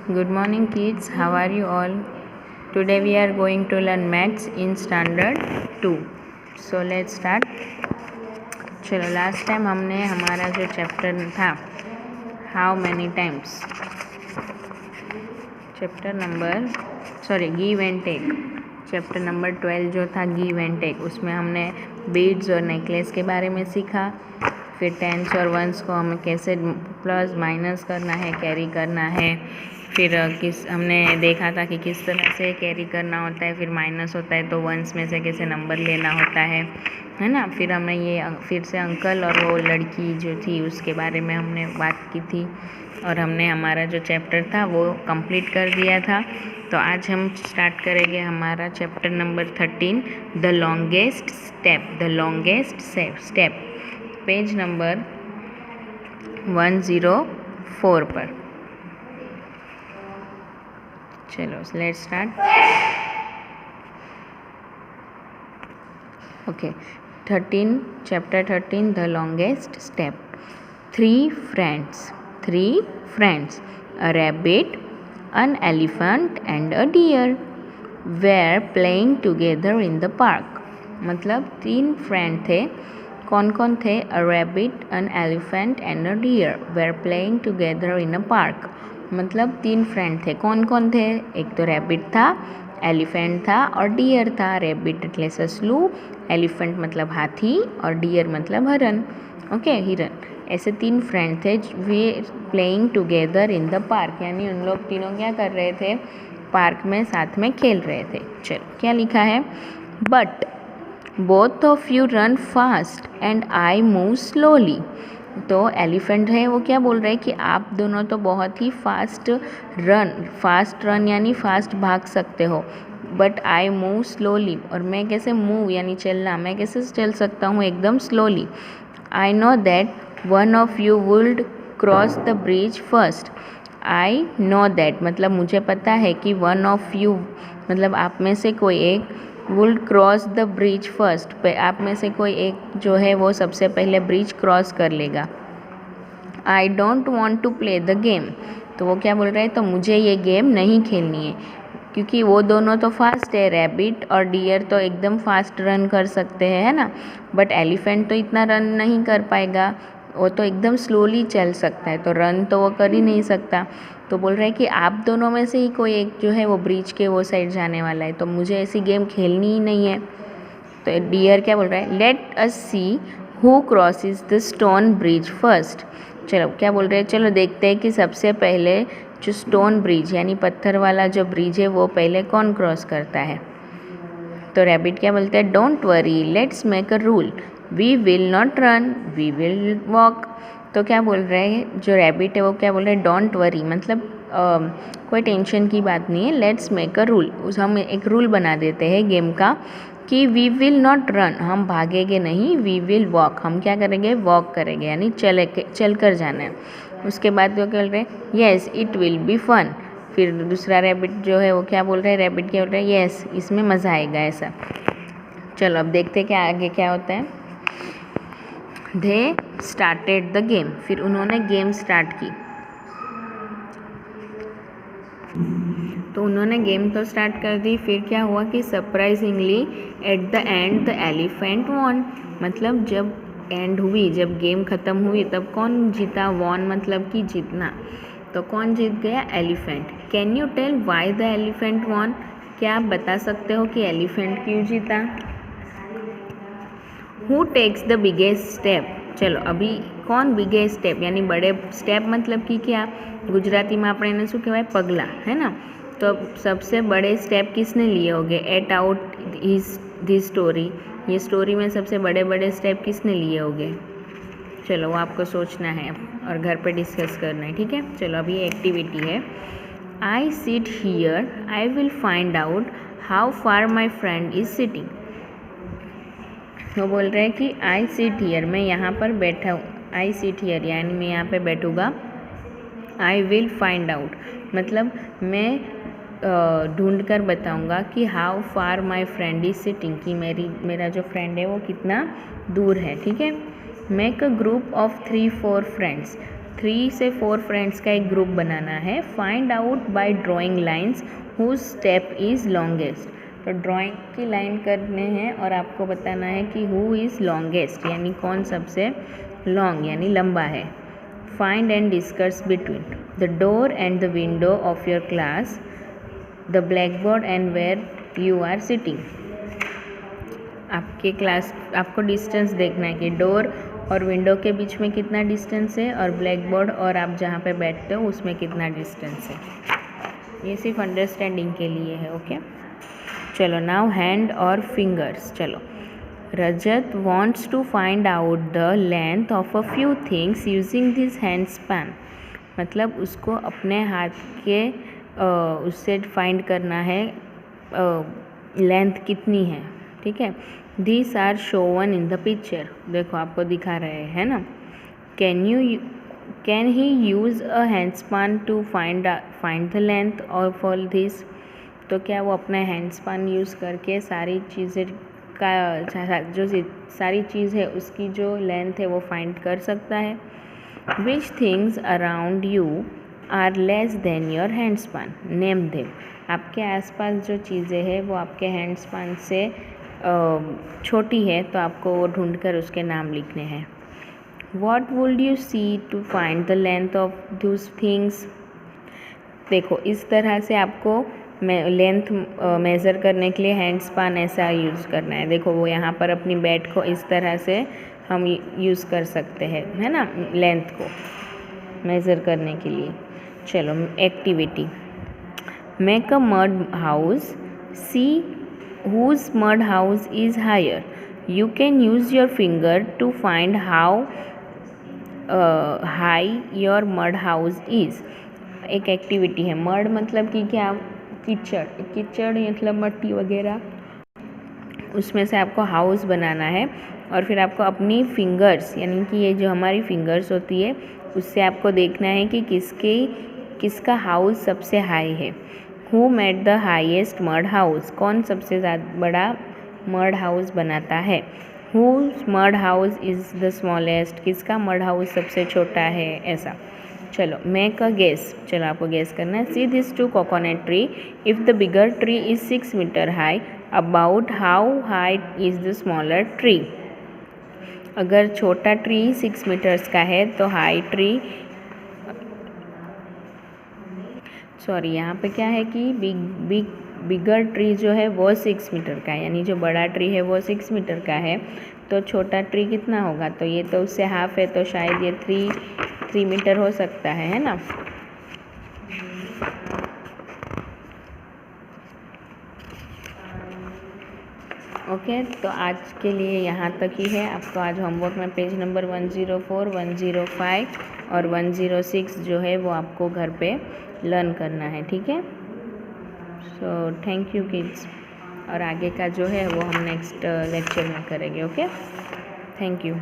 Good morning kids, how are you all? Today we are going to learn maths in standard 2. So let's start. चलो last time हमने हमारा जो chapter था how many times give and take chapter number 12 जो था give and take, उसमें हमने beads और नेकलेस के बारे में सीखा। फिर टेंस और वंस को हमें कैसे प्लस माइनस करना है, कैरी करना है। फिर हमने देखा था कि किस तरह से कैरी करना होता है, फिर माइनस होता है तो वंस में से कैसे नंबर लेना होता है ना। फिर हमने ये फिर से अंकल और वो लड़की जो थी उसके बारे में हमने बात की थी और हमने हमारा जो चैप्टर था वो कंप्लीट कर दिया था। तो आज हम स्टार्ट करेंगे हमारा chapter number 13 the longest step page number 104 पर। चलो let's start. Okay, chapter 13 the longest step. Three friends, a rabbit, an elephant and a deer were playing together in the park। मतलब 3 फ्रेंड थे। कौन कौन थे? A rabbit, an elephant and a deer were playing together in a park। मतलब 3 friend थे। कौन कौन थे? एक तो रैबिट था, एलिफेंट था और डियर था। रैबिट એટલે સસલું, एलिफेंट मतलब हाथी और डियर मतलब हरन। ओके, हिरन। ऐसे 3 फ्रेंड थे वे playing together in the park, यानी उन लोग तीनों क्या कर रहे थे? पार्क में साथ में खेल रहे थे। चलो क्या लिखा है? But both of you run fast and I move slowly. तो एलिफेंट है वो क्या बोल रहे हैं कि आप दोनों तो बहुत ही फास्ट रन यानी फास्ट भाग सकते हो, बट आई मूव स्लोली, और मैं कैसे मूव यानी चलना, मैं कैसे चल सकता हूँ एकदम slowly. I know that one of you would cross the bridge first. I know that मतलब मुझे पता है कि वन ऑफ यू मतलब आप में से कोई एक, would cross the bridge first आप में से कोई एक जो है वो सबसे पहले ब्रिज क्रॉस कर लेगा। I don't want to play the game, तो वो क्या बोल रहे हैं? तो मुझे ये गेम नहीं खेलनी है, क्योंकि वो दोनों तो फास्ट है। रैबिट और डियर तो एकदम फास्ट रन कर सकते हैं, है ना, बट एलिफेंट तो इतना रन नहीं कर पाएगा, वो तो एकदम स्लोली चल सकता है, तो रन तो वो कर ही नहीं सकता। तो बोल रहे हैं कि आप दोनों में से ही कोई एक जो है वो ब्रिज के वो साइड जाने वाला है, तो मुझे ऐसी गेम खेलनी ही नहीं है। तो डियर क्या बोल रहा है? Let us see who crosses the stone bridge first. चलो क्या बोल रहे हैं? चलो देखते हैं कि सबसे पहले जो स्टोन ब्रिज यानी पत्थर वाला जो ब्रिज है वो पहले कौन क्रॉस करता है। तो रैबिट क्या बोलते हैं? Don't worry, let's make a rule, we will not run, we will walk. तो क्या बोल रहे हैं? जो रैबिट है वो क्या बोल रहे हैं? डोंट वरी मतलब कोई टेंशन की बात नहीं है। लेट्स मेक अ रूल, हम एक रूल बना देते हैं गेम का कि वी विल नॉट रन, हम भागेंगे नहीं, वी विल वॉक, हम क्या करेंगे? वॉक करेंगे, यानी चल कर जाना है। उसके बाद वो क्या बोल रहे हैं? Yes it will be fun. फिर दूसरा रैबिट जो है वो क्या बोल रहे हैं? रैबिट क्या बोल रहे हैं? येस इसमें मज़ा आएगा ऐसा। चलो अब देखते हैं कि आगे क्या होता है। दे स्टार्टेड द गेम, फिर उन्होंने गेम स्टार्ट की। तो उन्होंने गेम तो स्टार्ट कर दी, फिर क्या हुआ कि surprisingly at the end the elephant won. मतलब जब एंड हुई, जब गेम ख़त्म हुई, तब कौन जीता? वॉन मतलब कि जीतना। तो कौन जीत गया? Elephant. Can you tell why the elephant won? क्या आप बता सकते हो कि एलिफेंट क्यों जीता? Who takes the biggest step. चलो अभी कौन बिगेस्ट स्टेप यानी बड़े स्टेप मतलब कि क्या? गुजराती में આપણે એને શું કહેવાય? પગલાં, है ना। तो सबसे बड़े स्टेप किसने लिए होंगे? एट आउट दिस स्टोरी, ये स्टोरी में सबसे बड़े बड़े स्टेप किसने लिए होंगे? चलो वो आपको सोचना है और घर पे डिस्कस करना है, ठीक है। चलो अभी एक्टिविटी है। I sit here, I will find out how far my friend is sitting. वो बोल रहे हैं कि आई सिट हियर, मैं यहाँ पर बैठा हूँ। आई सिट हियर यानी मैं यहाँ पे बैठूँगा। आई विल फाइंड आउट मतलब मैं ढूंढ कर बताऊँगा कि how far my friend is sitting, कि मेरा जो फ्रेंड है वो कितना दूर है, ठीक है। Make a group of 3-4 friends, 3 से 4 फ्रेंड्स का एक ग्रुप बनाना है। Find out by drawing lines whose step is longest. तो ड्राइंग की लाइन करने हैं और आपको बताना है कि हु इज़ लॉन्गेस्ट, यानी कौन सबसे लॉन्ग यानी लंबा है। Find and discuss between the door and the window of your class, the black board and where you are sitting. आपके क्लास आपको डिस्टेंस देखना है कि डोर और विंडो के बीच में कितना डिस्टेंस है और ब्लैक बोर्ड और आप जहाँ पे बैठते हो उसमें कितना डिस्टेंस है। ये सिर्फ अंडरस्टैंडिंग के लिए है। ओके, चलो नाउ हैंड और फिंगर्स। चलो, Rajat wants to find out the length of a few things using this hand span. मतलब उसको अपने हाथ के उससे फाइंड करना है लेंथ कितनी है। ठीक है, this are shown in the picture. देखो आपको दिखा रहे हैं ना। Can he use a hand span to find the length of all this. तो क्या वो अपना हैंड स्पैन यूज़ करके सारी चीज़ें का जो सारी चीज़ है उसकी जो लेंथ है वो फाइंड कर सकता है। Which things around you are less than your hand span, name them. आपके आसपास जो चीज़ें हैं वो आपके हैंड स्पैन से छोटी है तो आपको वो ढूंढ कर उसके नाम लिखने हैं। What would you see to find the length of those things? देखो इस तरह से आपको लेंथ मेज़र करने के लिए हैंड स्पैन ऐसा यूज़ करना है। देखो वो यहाँ पर अपनी बैट को इस तरह से हम यूज़ कर सकते हैं, है ना, लेंथ को मेज़र करने के लिए। चलो activity, make a mud house, see whose mud house is higher. You can use your finger to find how high your mud house is. एक एक्टिविटी है। मड मतलब कि क्या, कीचड़। कीचड़ मतलब मट्टी वगैरह, उसमें से आपको हाउस बनाना है और फिर आपको अपनी फिंगर्स यानी कि ये जो हमारी फिंगर्स होती है उससे आपको देखना है कि किसका हाउस सबसे हाई है। Who made the highest mud house, कौन सबसे ज़्यादा बड़ा मड हाउस बनाता है। Whose mud house is the smallest, किसका मड हाउस सबसे छोटा है, ऐसा। चलो मेक अ गेस, चलो आपको गेस करना है। See this two coconut tree, if the bigger tree is 6 meter high, about how high is the smaller tree. अगर छोटा ट्री 6 मीटर्स का है तो हाई ट्री, सॉरी यहाँ पे क्या है कि बिगर ट्री जो है वो 6 मीटर का है, यानी जो बड़ा ट्री है वो 6 मीटर का है तो छोटा ट्री कितना होगा। तो ये तो उससे हाफ है तो शायद ये 3 मीटर हो सकता है ना। ओके, तो आज के लिए यहाँ तक ही है। आपको आज होमवर्क में पेज नंबर 104, 105 और 106 जो है वो आपको घर पे लर्न करना है। ठीक है, सो थैंक यू किड्स। और आगे का जो है वो हम नेक्स्ट लेक्चर में करेंगे। Okay, thank you.